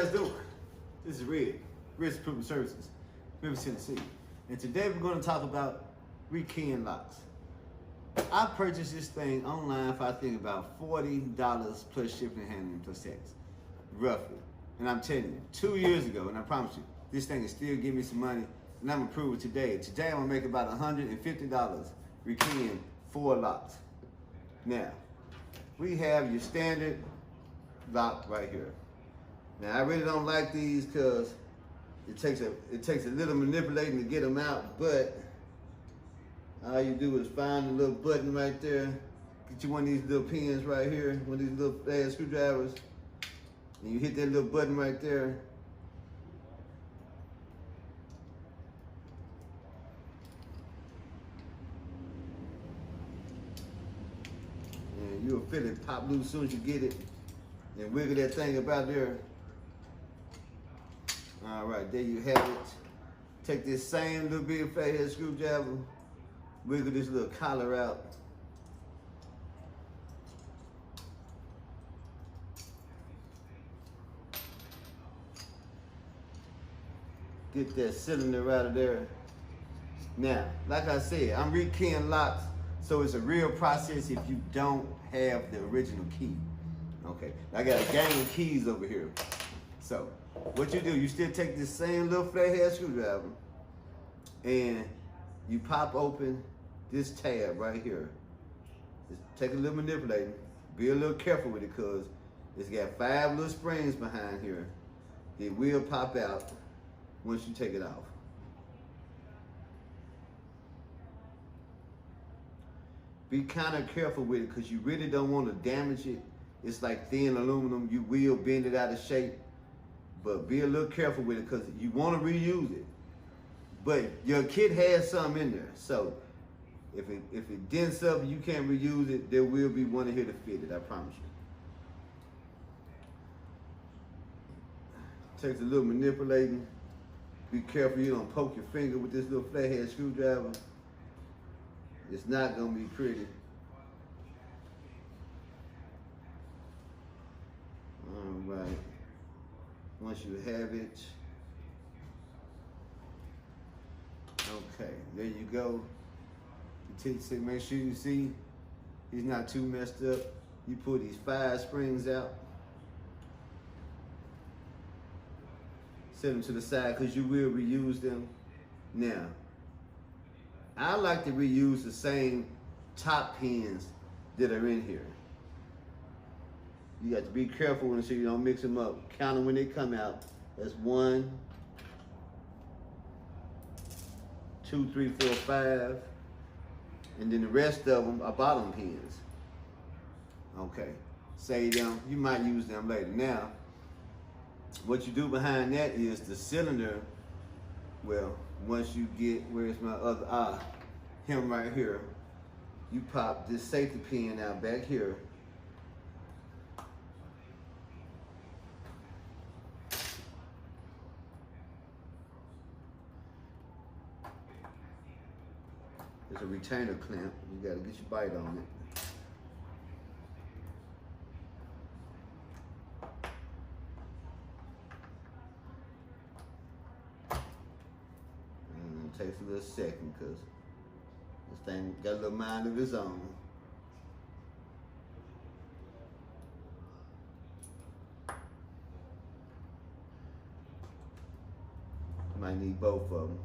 guys doing? This is Red, Risk Improvement Services, Memphis, Tennessee. And today we're going to talk about rekeying locks. I purchased this thing online for I think about $40 plus shipping and handling plus tax, roughly. And I'm telling you, 2 years ago, and I promise you, this thing is still giving me some money, and I'm gonna prove it today. Today I'm gonna make about $150 rekeying 4 locks. Now, we have your standard lock right here. Now I really don't like these because it takes a little manipulating to get them out, but all you do is find the little button right there, get you one of these little pins right here, one of these little flat screwdrivers, and you hit that little button right there. And you'll feel it pop loose as soon as you get it, and wiggle that thing about there. All right, there you have it. Take this same little bit of flathead screwdriver, wiggle this little collar out. Get that cylinder out of there. Now, like I said, I'm rekeying locks, so it's a real process if you don't have the original key. Okay, I got a gang of keys over here. So, what you do, you still take this same little flathead screwdriver and you pop open this tab right here. Just take a little manipulating. Be a little careful with it because it's got 5 little springs behind here. It will pop out once you take it off. Be kind of careful with it because you really don't want to damage it. It's like thin aluminum. You will bend it out of shape. But be a little careful with it because you want to reuse it. But your kit has some in there. So if it dents up and you can't reuse it, there will be one in here to fit it, I promise you. Takes a little manipulating. Be careful you don't poke your finger with this little flathead screwdriver. It's not going to be pretty. All right. Once you have it, okay, there you go. You make sure you see he's not too messed up. You pull these 5 springs out, set them to the side because you will reuse them. Now, I like to reuse the same top pins that are in here. You got to be careful so you don't mix them up. Count them when they come out. That's 1, 2, 3, 4, 5. And then the rest of them are bottom pins. Okay, save them. You might use them later. Now, what you do behind that is the cylinder. Well, once you get, where's my other him right here, you pop this safety pin out back here. It's a retainer clamp. You gotta get your bite on it. And it takes a little second because this thing got a little mind of its own. You might need both of them.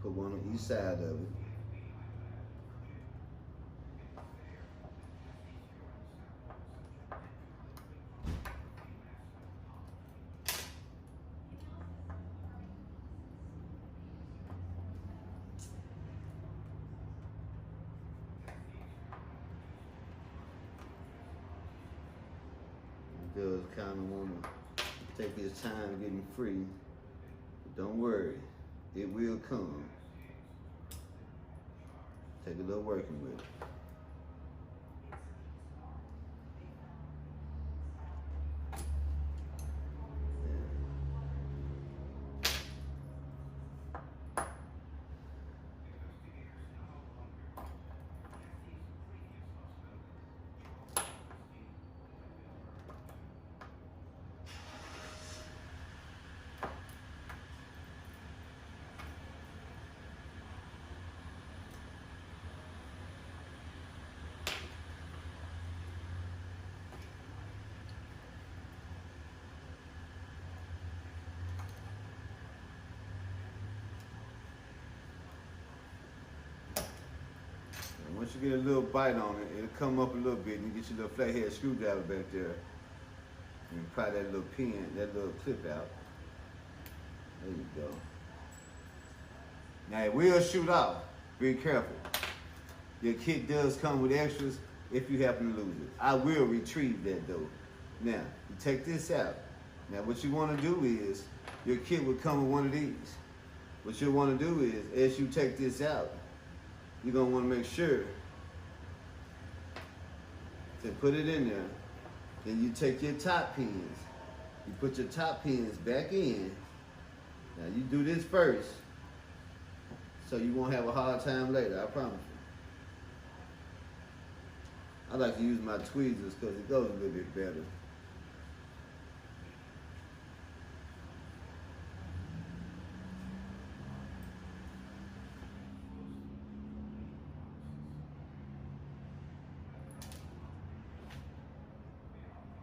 Put one on each side of it. Does kind of want to take his time getting free, but don't worry, it will come. Take a little working with it. Once you get a little bite on it, it'll come up a little bit, and you get your little flathead screwdriver back there, and pry that little pin, that little clip out. There you go. Now it will shoot off. Be careful. Your kit does come with extras if you happen to lose it. I will retrieve that though. Now, you take this out. Now what you want to do is, your kit will come with one of these. What you want to do is, as you take this out, you're going to want to make sure to put it in there. Then you take your top pins. You put your top pins back in. Now you do this first, so you won't have a hard time later, I promise you. I like to use my tweezers because it goes a little bit better.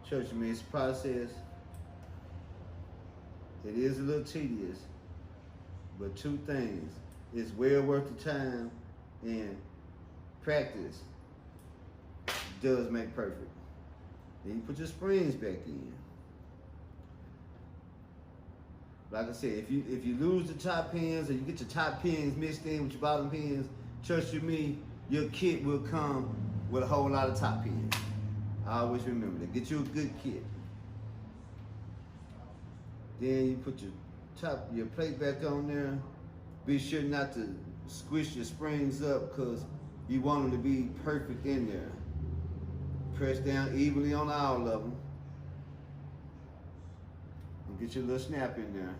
Trust me, it's a process. It is a little tedious, but two things. It's well worth the time, and practice does make perfect. Then you put your springs back in. Like I said, if you lose the top pins or you get your top pins mixed in with your bottom pins, trust you me, your kit will come with a whole lot of top pins. I always remember that. Get you a good kit. Then you put your plate back on there. Be sure not to squish your springs up because you want them to be perfect in there. Press down evenly on all of them. And get your little snap in there.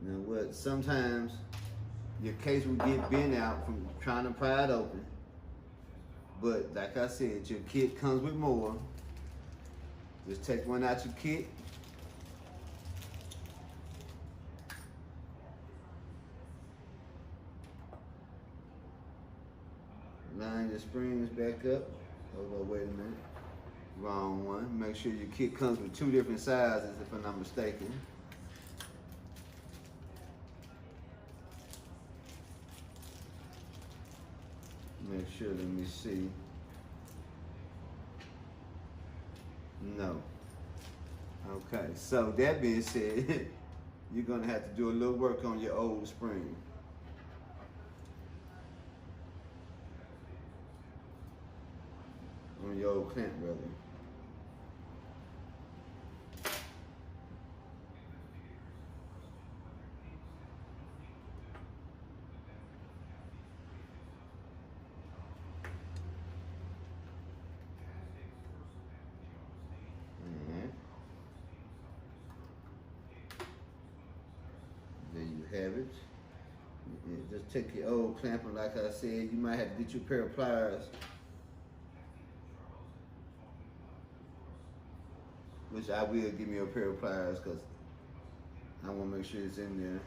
Now what, sometimes your case will get bent out from trying to pry it open. But like I said, your kit comes with more. Just take one out your kit. Line your springs back up. Hold on, wait a minute. Wrong one. Make sure your kit comes with two different sizes if I'm not mistaken. Make sure, let me see. No. Okay, so that being said, you're gonna have to do a little work on your old spring. On your old clamp, brother. Have it. Just take your old clamp, and like I said, you might have to get you a pair of pliers, which I will give me a pair of pliers because I want to make sure it's in there.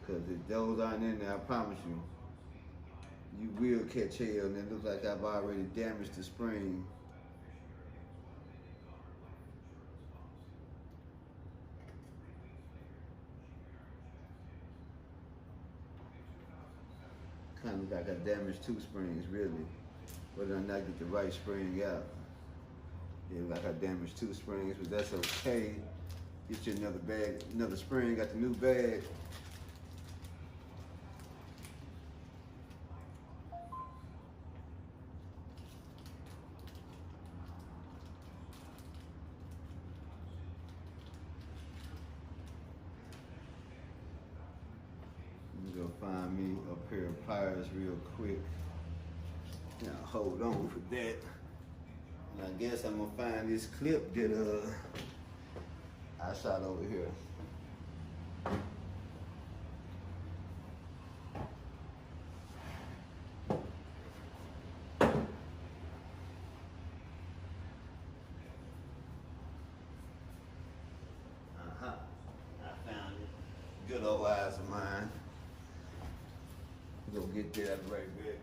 Because if those aren't in there, I promise you, you will catch hell, and it looks like I've already damaged the spring. Kind of like I damaged two springs, really. Whether or not get the right spring out. Yeah, like I damaged two springs, but that's okay. Get you another bag, another spring, got the new bag. Go find me a pair of pliers real quick. Now hold on for that. And I guess I'm gonna find this clip that I shot over here. I found it. Good old eyes of mine. Go get that right back.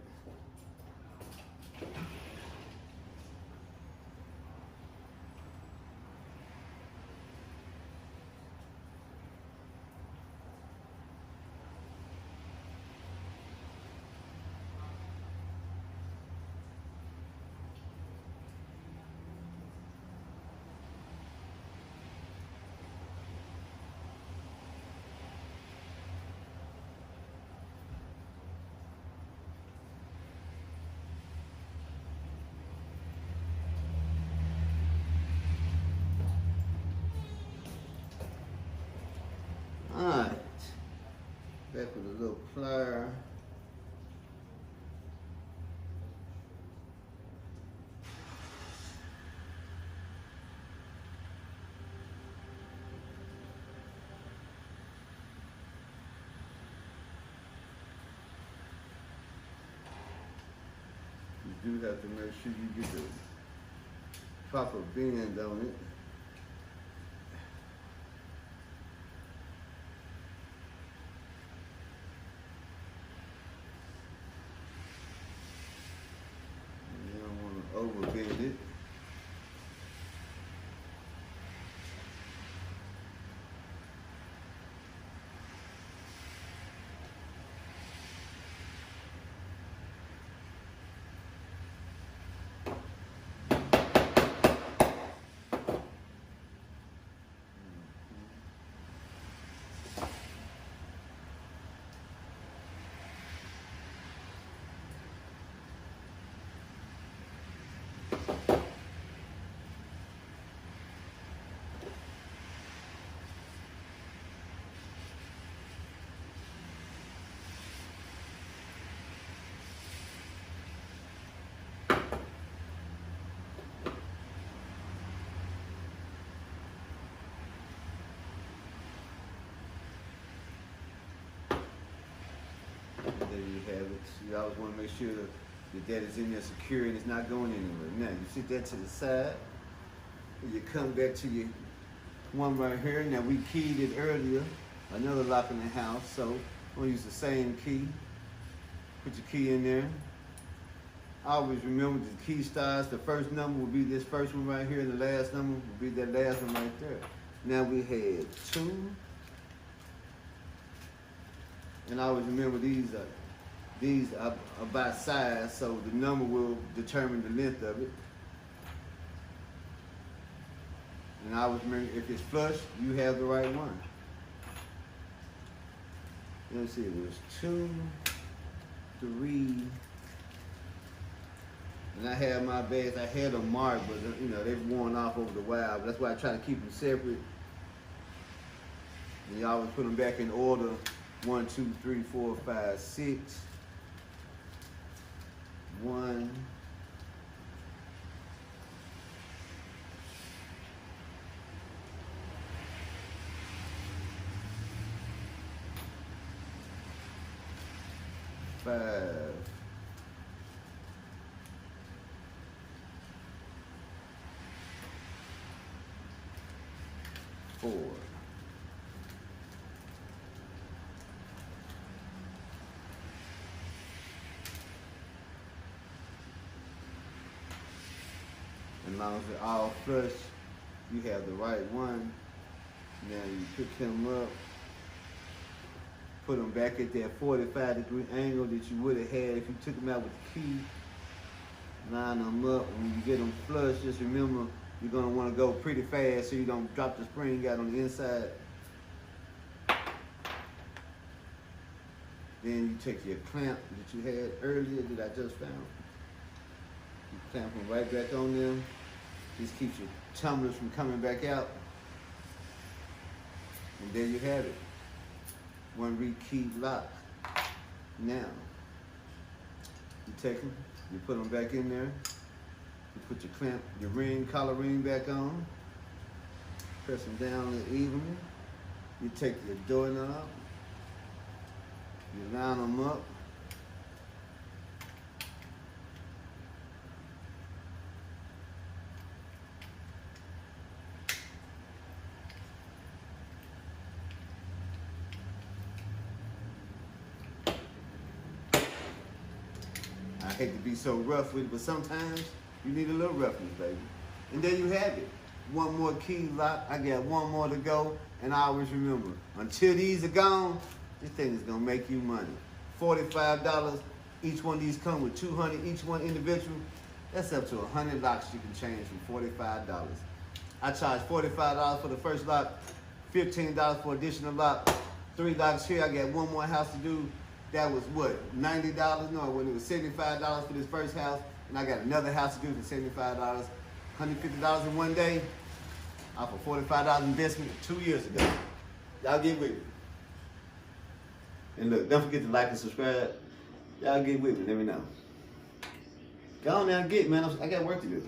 Alright. Back with a little plier. You do have to make sure you get the proper bend on it. You don't want to overbend it. There you have it. You always want to make sure that is in there secure and it's not going anywhere. Now you sit that to the side. And you come back to your one right here. Now we keyed it earlier. Another lock in the house. So I'm gonna use the same key. Put your key in there. I always remember the key starts. The first number will be this first one right here, and the last number will be that last one right there. Now we had 2. And I always remember these are by size, so the number will determine the length of it. And I always remember if it's flush, you have the right one. Let's see, it was 2, 3, and I had my bags. I had them marked, but you know they've worn off over the while. But that's why I try to keep them separate. And you always put them back in order. 1, 2, 3, 4, 5, 6. 1. 5. 4. As long as they're all flush, you have the right one. Now you pick him up, put them back at that 45-degree angle that you would have had if you took them out with the key. Line them up. When you get them flush, just remember you're going to want to go pretty fast so you don't drop the spring out on the inside. Then you take your clamp that you had earlier that I just found. You clamp them right back on them. This keeps your tumblers from coming back out. And there you have it. One rekeyed lock. Now, you take them, you put them back in there. You put your clamp, your ring, collar ring back on. Press them down evenly. You take your doorknob. You line them up. I hate to be so rough with it, but sometimes you need a little roughness, baby. And there you have it. One more key lock. I got one more to go. And I always remember, until these are gone, this thing is gonna make you money. $45. Each one of these come with 200, each one individual. That's up to 100 locks you can change for $45. I charge $45 for the first lock, $15 for additional lock, 3 locks here. I got one more house to do. That was what, $90? No, when it was $75 for this first house, and I got another house to do for $75, $150 in one day, off a $45 investment 2 years ago. Y'all get with me. And look, don't forget to like and subscribe. Y'all get with me, let me know. Go on now, get, man. I got work to do.